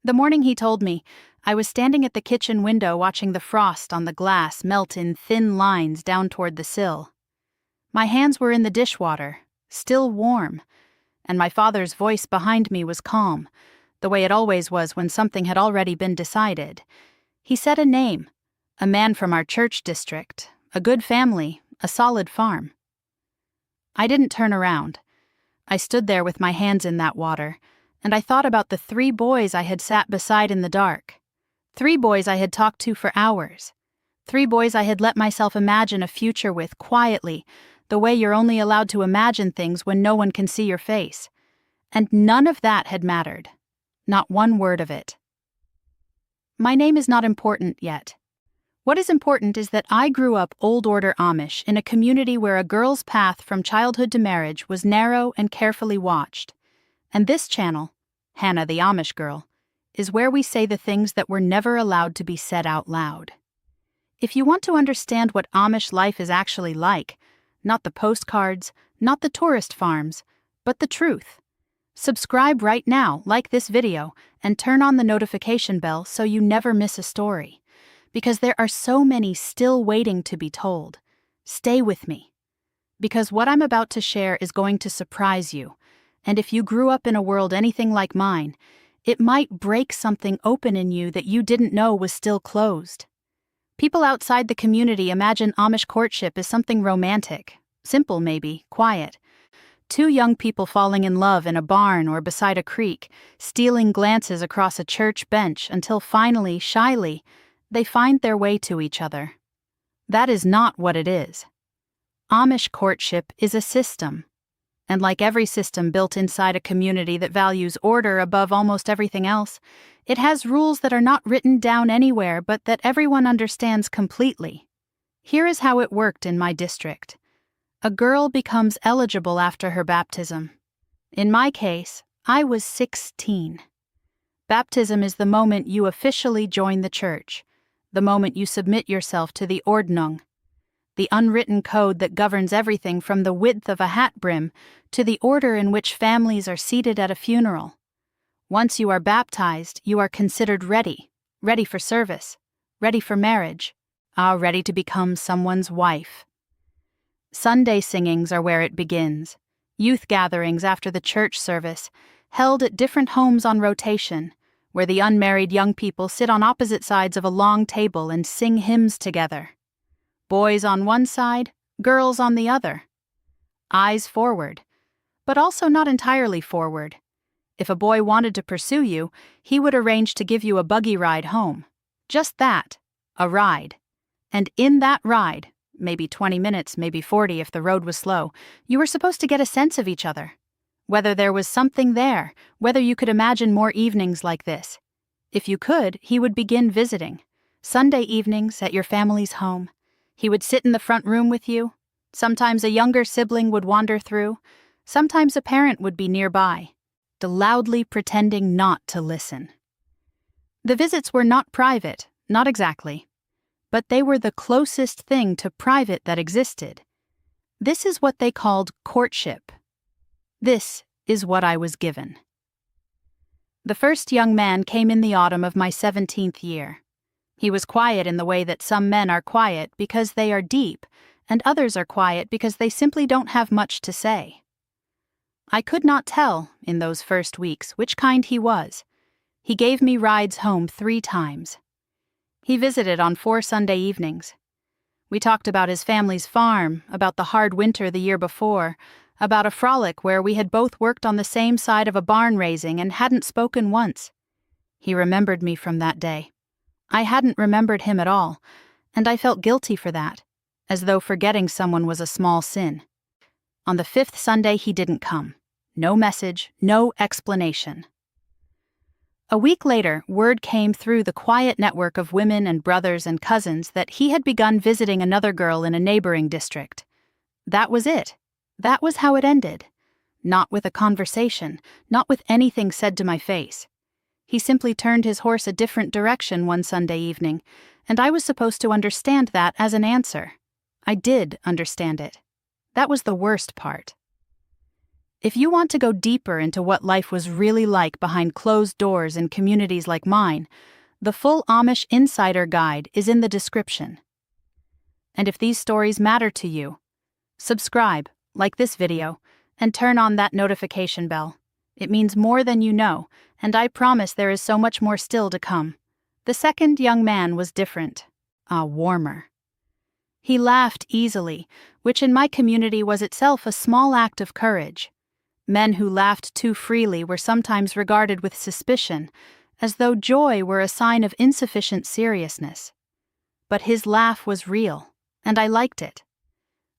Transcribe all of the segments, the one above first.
The morning he told me, I was standing at the kitchen window watching the frost on the glass melt in thin lines down toward the sill. My hands were in the dishwater, still warm, and my father's voice behind me was calm, the way it always was when something had already been decided. He said a name, a man from our church district, a good family, a solid farm. I didn't turn around. I stood there with my hands in that water, and I thought about the 3 boys I had sat beside in the dark. 3 boys I had talked to for hours. 3 boys I had let myself imagine a future with quietly, the way you're only allowed to imagine things when no one can see your face. And none of that had mattered. Not one word of it. My name is not important yet. What is important is that I grew up old order Amish in a community where a girl's path from childhood to marriage was narrow and carefully watched. And this channel, Hannah the Amish Girl, is where we say the things that were never allowed to be said out loud. If you want to understand what Amish life is actually like, not the postcards, not the tourist farms, but the truth, subscribe right now, like this video, and turn on the notification bell so you never miss a story. Because there are so many still waiting to be told. Stay with me. Because what I'm about to share is going to surprise you, and if you grew up in a world anything like mine, it might break something open in you that you didn't know was still closed. People outside the community imagine Amish courtship as something romantic, simple maybe, quiet. 2 young people falling in love in a barn or beside a creek, stealing glances across a church bench until finally, shyly, they find their way to each other. That is not what it is. Amish courtship is a system. And like every system built inside a community that values order above almost everything else, it has rules that are not written down anywhere but that everyone understands completely. Here is how it worked in my district. A girl becomes eligible after her baptism. In my case, I was 16. Baptism is the moment you officially join the church, the moment you submit yourself to the Ordnung, the unwritten code that governs everything from the width of a hat brim to the order in which families are seated at a funeral. Once you are baptized, you are considered ready for service, ready for marriage, ready to become someone's wife. Sunday singings are where it begins, youth gatherings after the church service, held at different homes on rotation, where the unmarried young people sit on opposite sides of a long table and sing hymns together. Boys on one side, girls on the other. Eyes forward, but also not entirely forward. If a boy wanted to pursue you, he would arrange to give you a buggy ride home. Just that, a ride. And in that ride, maybe 20 minutes, maybe 40 if the road was slow, you were supposed to get a sense of each other. Whether there was something there, whether you could imagine more evenings like this. If you could, he would begin visiting. Sunday evenings at your family's home. He would sit in the front room with you. Sometimes a younger sibling would wander through. Sometimes a parent would be nearby, loudly pretending not to listen. The visits were not private, not exactly. But they were the closest thing to private that existed. This is what they called courtship. This is what I was given. The first young man came in the autumn of my 17th year. He was quiet in the way that some men are quiet because they are deep, and others are quiet because they simply don't have much to say. I could not tell, in those first weeks, which kind he was. He gave me rides home 3 times. He visited on 4 Sunday evenings. We talked about his family's farm, about the hard winter the year before, about a frolic where we had both worked on the same side of a barn raising and hadn't spoken once. He remembered me from that day. I hadn't remembered him at all, and I felt guilty for that, as though forgetting someone was a small sin. On the 5th Sunday he didn't come. No message, no explanation. A week later, word came through the quiet network of women and brothers and cousins that he had begun visiting another girl in a neighboring district. That was it. That was how it ended. Not with a conversation, not with anything said to my face. He simply turned his horse a different direction one Sunday evening, and I was supposed to understand that as an answer. I did understand it. That was the worst part. If you want to go deeper into what life was really like behind closed doors in communities like mine, the full Amish Insider Guide is in the description. And if these stories matter to you, subscribe, like this video, and turn on that notification bell. It means more than you know, and I promise there is so much more still to come. The second young man was different, warmer. He laughed easily, which in my community was itself a small act of courage. Men who laughed too freely were sometimes regarded with suspicion, as though joy were a sign of insufficient seriousness. But his laugh was real, and I liked it.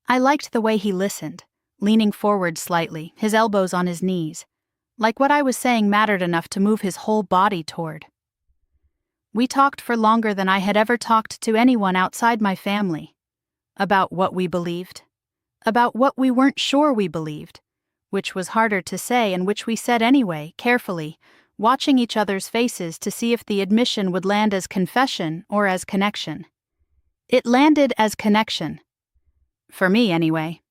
I liked the way he listened, leaning forward slightly, his elbows on his knees, like what I was saying mattered enough to move his whole body toward. We talked for longer than I had ever talked to anyone outside my family. About what we believed. About what we weren't sure we believed, which was harder to say and which we said anyway, carefully, watching each other's faces to see if the admission would land as confession or as connection. It landed as connection. For me, anyway.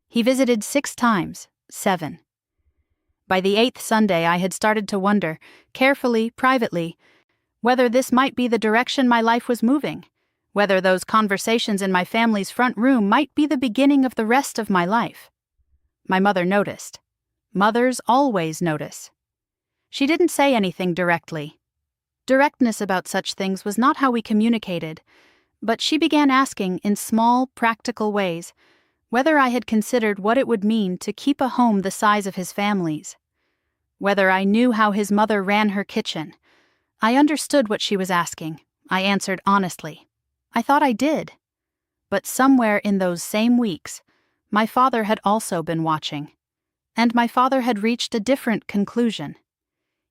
He visited 6 times, 7. By the 8th Sunday, I had started to wonder, carefully, privately, whether this might be the direction my life was moving, whether those conversations in my family's front room might be the beginning of the rest of my life. My mother noticed. Mothers always notice. She didn't say anything directly. Directness about such things was not how we communicated, but she began asking in small, practical ways whether I had considered what it would mean to keep a home the size of his family's, whether I knew how his mother ran her kitchen. I understood what she was asking. I answered honestly. I thought I did. But somewhere in those same weeks, my father had also been watching. And my father had reached a different conclusion.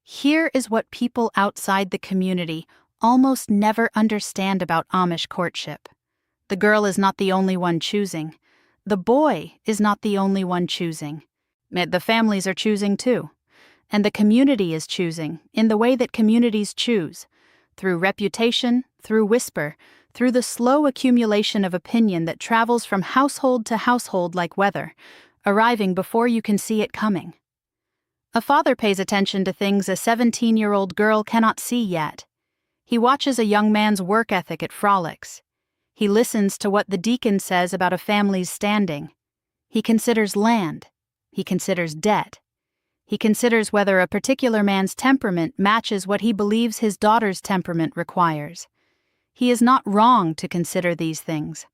Here is what people outside the community almost never understand about Amish courtship. The girl is not the only one choosing. The boy is not the only one choosing. The families are choosing too. And the community is choosing in the way that communities choose, through reputation, through whisper, through the slow accumulation of opinion that travels from household to household like weather, arriving before you can see it coming. A father pays attention to things a 17-year-old girl cannot see yet. He watches a young man's work ethic at frolics. He listens to what the deacon says about a family's standing. He considers land. He considers debt. He considers whether a particular man's temperament matches what he believes his daughter's temperament requires. He is not wrong to consider these things.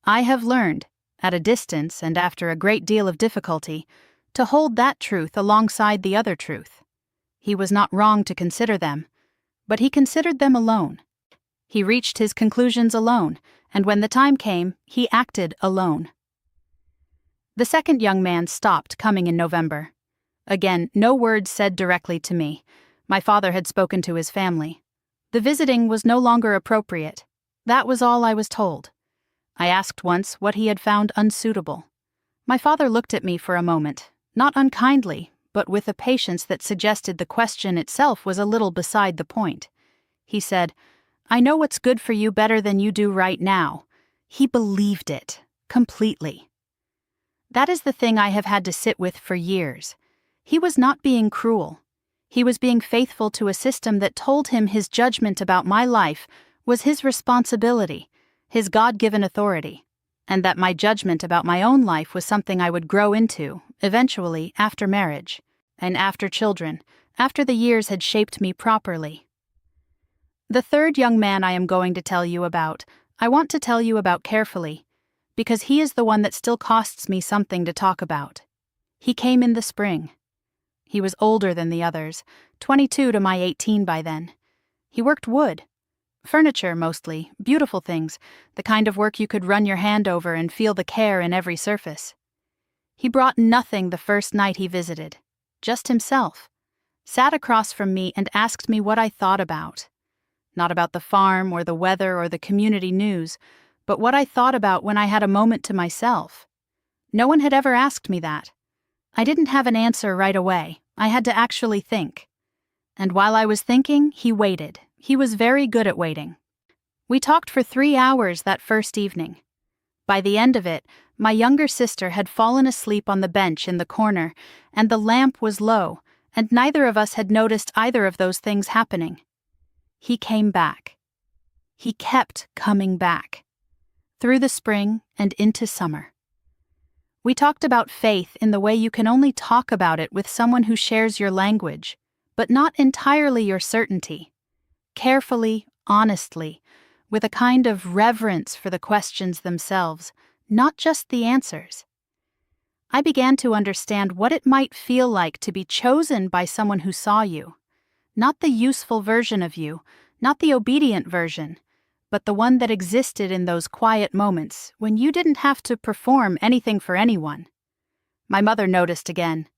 I have learned, at a distance and after a great deal of difficulty, to hold that truth alongside the other truth. He was not wrong to consider them, but he considered them alone. He reached his conclusions alone, and when the time came, he acted alone. The second young man stopped coming in November. Again, no words said directly to me. My father had spoken to his family. The visiting was no longer appropriate. That was all I was told. I asked once what he had found unsuitable. My father looked at me for a moment, not unkindly, but with a patience that suggested the question itself was a little beside the point. He said, "I know what's good for you better than you do right now." He believed it, completely. That is the thing I have had to sit with for years. He was not being cruel. He was being faithful to a system that told him his judgment about my life was his responsibility, his God-given authority, and that my judgment about my own life was something I would grow into, eventually, after marriage, and after children, after the years had shaped me properly. The third young man I am going to tell you about, I want to tell you about carefully, because he is the one that still costs me something to talk about. He came in the spring. He was older than the others, 22 to my 18 by then. He worked wood. Furniture, mostly, beautiful things, the kind of work you could run your hand over and feel the care in every surface. He brought nothing the first night he visited, just himself, sat across from me and asked me what I thought about. Not about the farm or the weather or the community news, but what I thought about when I had a moment to myself. No one had ever asked me that. I didn't have an answer right away. I had to actually think. And while I was thinking, he waited. He was very good at waiting. We talked for 3 hours that first evening. By the end of it, my younger sister had fallen asleep on the bench in the corner, and the lamp was low, and neither of us had noticed either of those things happening. He came back. He kept coming back. Through the spring and into summer. We talked about faith in the way you can only talk about it with someone who shares your language, but not entirely your certainty. Carefully, honestly, with a kind of reverence for the questions themselves, not just the answers. I began to understand what it might feel like to be chosen by someone who saw you. Not the useful version of you, not the obedient version, but the one that existed in those quiet moments when you didn't have to perform anything for anyone. My mother noticed again.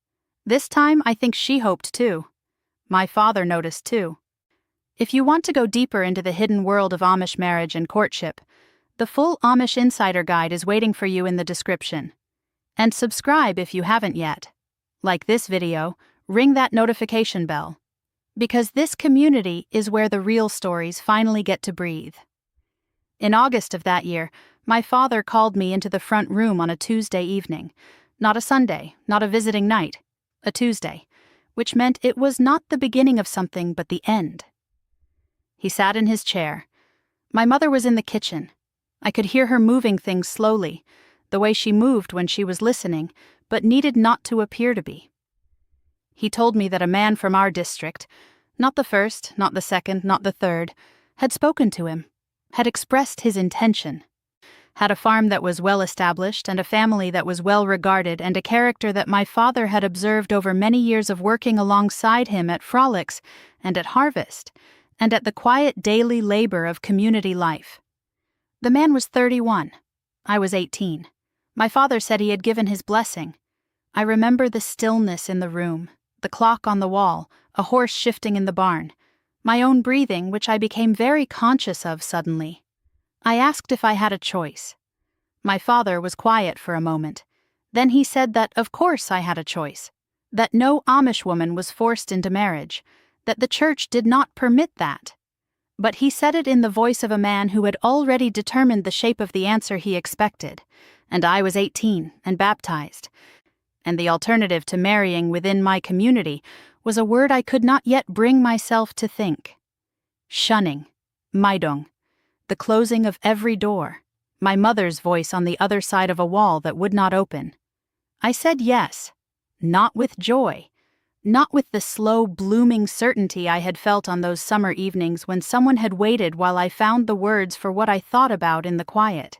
This time I think she hoped too. My father noticed too. If you want to go deeper into the hidden world of Amish marriage and courtship, the full Amish Insider Guide is waiting for you in the description. And subscribe if you haven't yet. Like this video, ring that notification bell. Because this community is where the real stories finally get to breathe. In August of that year, my father called me into the front room on a Tuesday evening. Not a Sunday, not a visiting night. A Tuesday. Which meant it was not the beginning of something but the end. He sat in his chair. My mother was in the kitchen. I could hear her moving things slowly, the way she moved when she was listening, but needed not to appear to be. He told me that a man from our district, not the first, not the second, not the third, had spoken to him, had expressed his intention, had a farm that was well established and a family that was well regarded and a character that my father had observed over many years of working alongside him at frolics and at harvest, and at the quiet daily labor of community life. The man was 31. I was 18. My father said he had given his blessing. I remember the stillness in the room, the clock on the wall, a horse shifting in the barn, my own breathing, which I became very conscious of suddenly. I asked if I had a choice. My father was quiet for a moment. Then he said that of course I had a choice, that no Amish woman was forced into marriage, that the church did not permit that. But he said it in the voice of a man who had already determined the shape of the answer he expected, and I was 18 and baptized. And the alternative to marrying within my community was a word I could not yet bring myself to think. Shunning, Meidung, the closing of every door, my mother's voice on the other side of a wall that would not open. I said yes, not with joy, not with the slow blooming certainty I had felt on those summer evenings when someone had waited while I found the words for what I thought about in the quiet,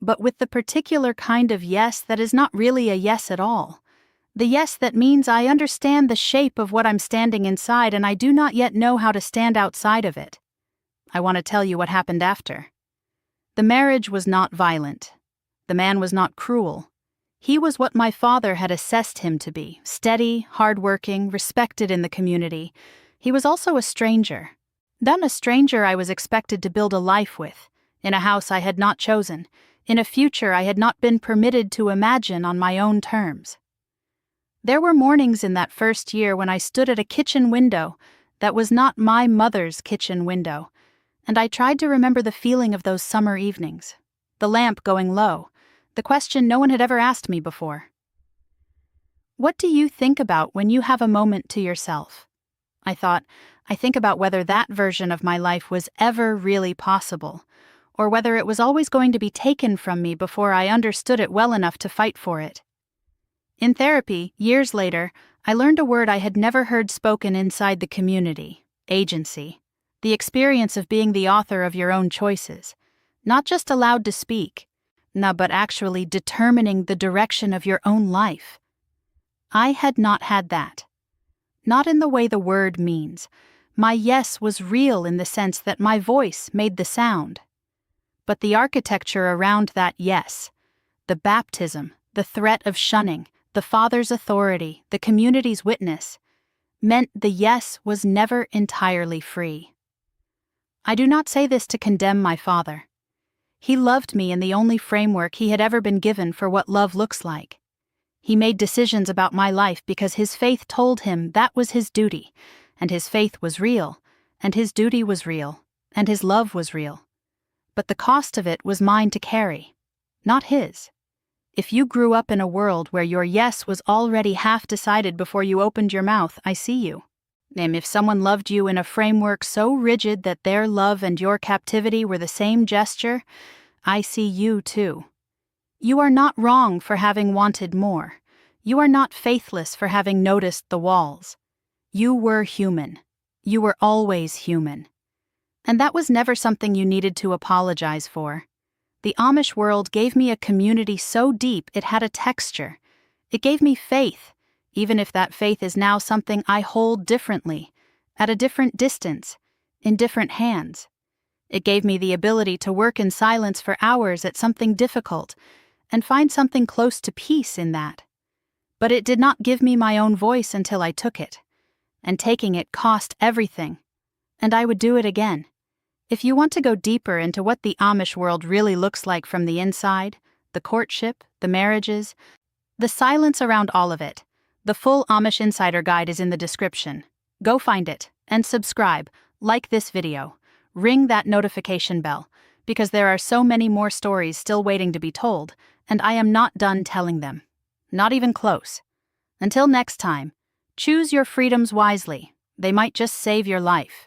but with the particular kind of yes that is not really a yes at all. The yes that means I understand the shape of what I'm standing inside and I do not yet know how to stand outside of it. I want to tell you what happened after. The marriage was not violent. The man was not cruel. He was what my father had assessed him to be, steady, hardworking, respected in the community. He was also a stranger. Then a stranger I was expected to build a life with, in a house I had not chosen, in a future I had not been permitted to imagine on my own terms. There were mornings in that first year when I stood at a kitchen window that was not my mother's kitchen window, and I tried to remember the feeling of those summer evenings, the lamp going low, the question no one had ever asked me before. What do you think about when you have a moment to yourself? I thought, I think about whether that version of my life was ever really possible, or whether it was always going to be taken from me before I understood it well enough to fight for it. In therapy, years later, I learned a word I had never heard spoken inside the community: agency. The experience of being the author of your own choices, not just allowed to speak, but actually determining the direction of your own life. I had not had that. Not in the way the word means. My yes was real in the sense that my voice made the sound. But the architecture around that yes, the baptism, the threat of shunning, the father's authority, the community's witness, meant the yes was never entirely free. I do not say this to condemn my father. He loved me in the only framework he had ever been given for what love looks like. He made decisions about my life because his faith told him that was his duty, and his faith was real, and his duty was real, and his love was real. But the cost of it was mine to carry. not his. If you grew up in a world where your yes was already half decided before you opened your mouth, I see you. And if someone loved you in a framework so rigid that their love and your captivity were the same gesture, I see you too. You are not wrong for having wanted more. You are not faithless for having noticed the walls. You were human. You were always human. And that was never something you needed to apologize for. The Amish world gave me a community so deep it had a texture. It gave me faith, even if that faith is now something I hold differently, at a different distance, in different hands. It gave me the ability to work in silence for hours at something difficult, and find something close to peace in that. But it did not give me my own voice until I took it. And taking it cost everything. And I would do it again. If you want to go deeper into what the Amish world really looks like from the inside, the courtship, the marriages, the silence around all of it, the full Amish Insider Guide is in the description. Go find it, and subscribe, like this video, ring that notification bell, because there are so many more stories still waiting to be told, and I am not done telling them. Not even close. Until next time, choose your freedoms wisely. They might just save your life.